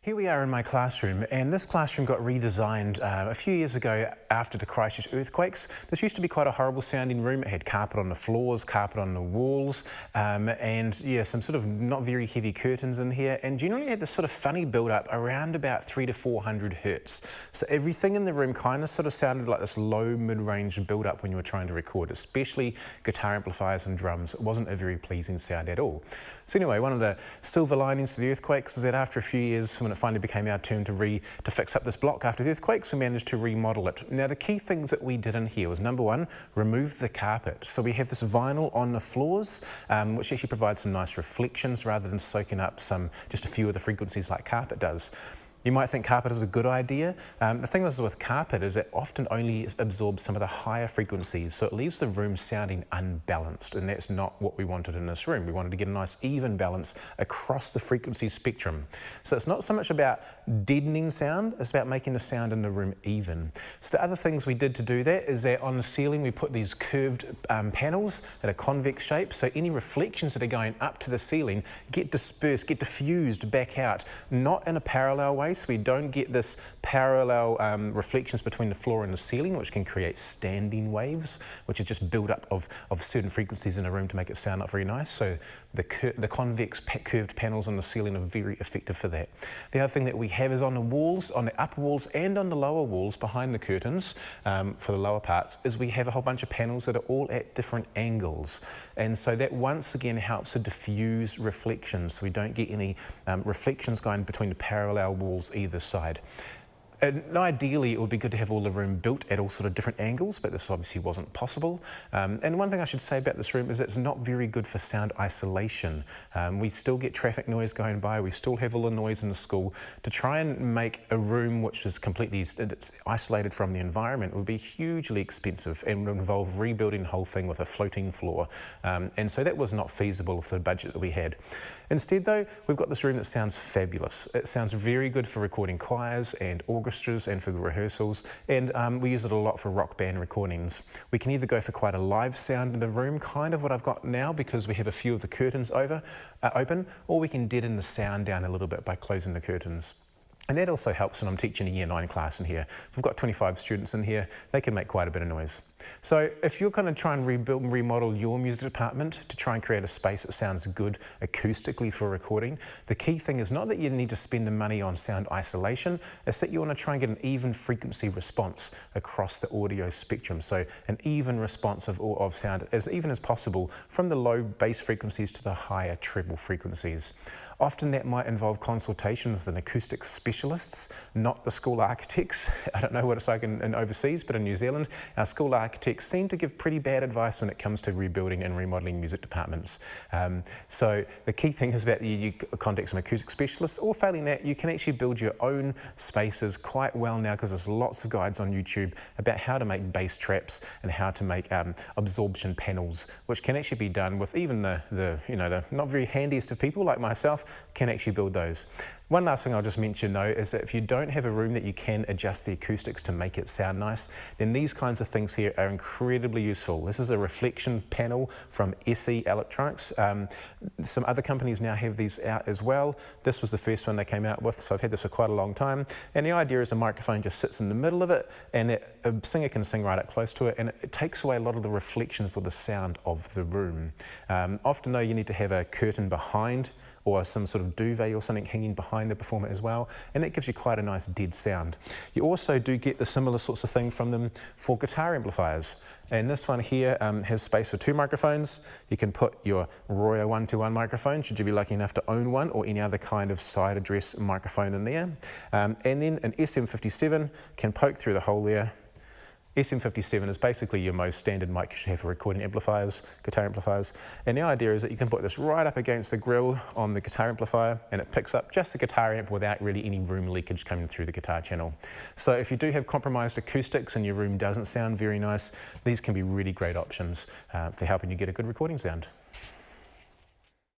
Here we are in my classroom, and this classroom got redesigned a few years ago after the Christchurch earthquakes. This used to be quite a horrible sounding room. It had carpet on the floors, carpet on the walls, and yeah, some sort of not very heavy curtains in here, and generally had this sort of funny build up around about 300 to 400 hertz. So everything in the room kind of sort of sounded like this low mid-range build up when you were trying to record, especially guitar amplifiers and drums. It wasn't a very pleasing sound at all. So anyway, one of the silver linings to the earthquakes is that after a few years, when it finally became our turn to fix up this block after the earthquakes, we managed to remodel it. Now the key things that we did in here was, number one, remove the carpet. So we have this vinyl on the floors, which actually provides some nice reflections rather than soaking up just a few of the frequencies like carpet does. You might think carpet is a good idea. The thing is with carpet is it often only absorbs some of the higher frequencies, so it leaves the room sounding unbalanced, and that's not what we wanted in this room. We wanted to get a nice even balance across the frequency spectrum. So it's not so much about deadening sound, it's about making the sound in the room even. So the other things we did to do that is that on the ceiling we put these curved panels that are convex shaped, so any reflections that are going up to the ceiling get dispersed, get diffused back out, not in a parallel way. So we don't get this parallel reflections between the floor and the ceiling, which can create standing waves, which are just build up of certain frequencies in a room to make it sound not very nice. So the convex curved panels on the ceiling are very effective for that. The other thing that we have is on the walls, on the upper walls and on the lower walls behind the curtains for the lower parts, is we have a whole bunch of panels that are all at different angles. And so that once again helps to diffuse reflections, so we don't get any reflections going between the parallel walls either side. And ideally, it would be good to have all the room built at all sort of different angles, but this obviously wasn't possible. And one thing I should say about this room is that it's not very good for sound isolation. We still get traffic noise going by, we still have all the noise in the school. To try and make a room which is completely isolated from the environment would be hugely expensive and would involve rebuilding the whole thing with a floating floor. And so that was not feasible with the budget that we had. Instead though, we've got this room that sounds fabulous. It sounds very good for recording choirs and orchestras and for rehearsals, and we use it a lot for rock band recordings. We can either go for quite a live sound in the room, kind of what I've got now because we have a few of the curtains open, or we can deaden the sound down a little bit by closing the curtains. And that also helps when I'm teaching a Year 9 class in here. If we've got 25 students in here, they can make quite a bit of noise. So if you're going to try and rebuild and remodel your music department to try and create a space that sounds good acoustically for recording, the key thing is not that you need to spend the money on sound isolation, it's that you want to try and get an even frequency response across the audio spectrum. So an even response of sound, as even as possible, from the low bass frequencies to the higher treble frequencies. Often that might involve consultation with an acoustics specialists, not the school architects. I don't know what it's like in overseas, but in New Zealand, our school architects seem to give pretty bad advice when it comes to rebuilding and remodelling music departments. So the key thing is about you contact some acoustic specialists, or failing that, you can actually build your own spaces quite well now, because there's lots of guides on YouTube about how to make bass traps and how to make absorption panels, which can actually be done with even the not very handiest of people like myself can actually build those. One last thing I'll just mention though is that if you don't have a room that you can adjust the acoustics to make it sound nice, then these kinds of things here are incredibly useful. This is a reflection panel from SE Electronics. Some other companies now have these out as well. This was the first one they came out with, so I've had this for quite a long time. And the idea is a microphone just sits in the middle of it, and a singer can sing right up close to it, and it takes away a lot of the reflections or the sound of the room. Often though, you need to have a curtain behind, or some sort of duvet or something hanging behind the performer as well, and it gives you quite a nice dead sound. You also do get the similar sorts of thing from them for guitar amplifiers. And this one here has space for 2 microphones. You can put your Royer 121 microphone, should you be lucky enough to own one, or any other kind of side address microphone in there. And then an SM57 can poke through the hole there. SM57 is basically your most standard mic you should have for recording amplifiers, guitar amplifiers. And the idea is that you can put this right up against the grill on the guitar amplifier, and it picks up just the guitar amp without really any room leakage coming through the guitar channel. So if you do have compromised acoustics and your room doesn't sound very nice, these can be really great options for helping you get a good recording sound.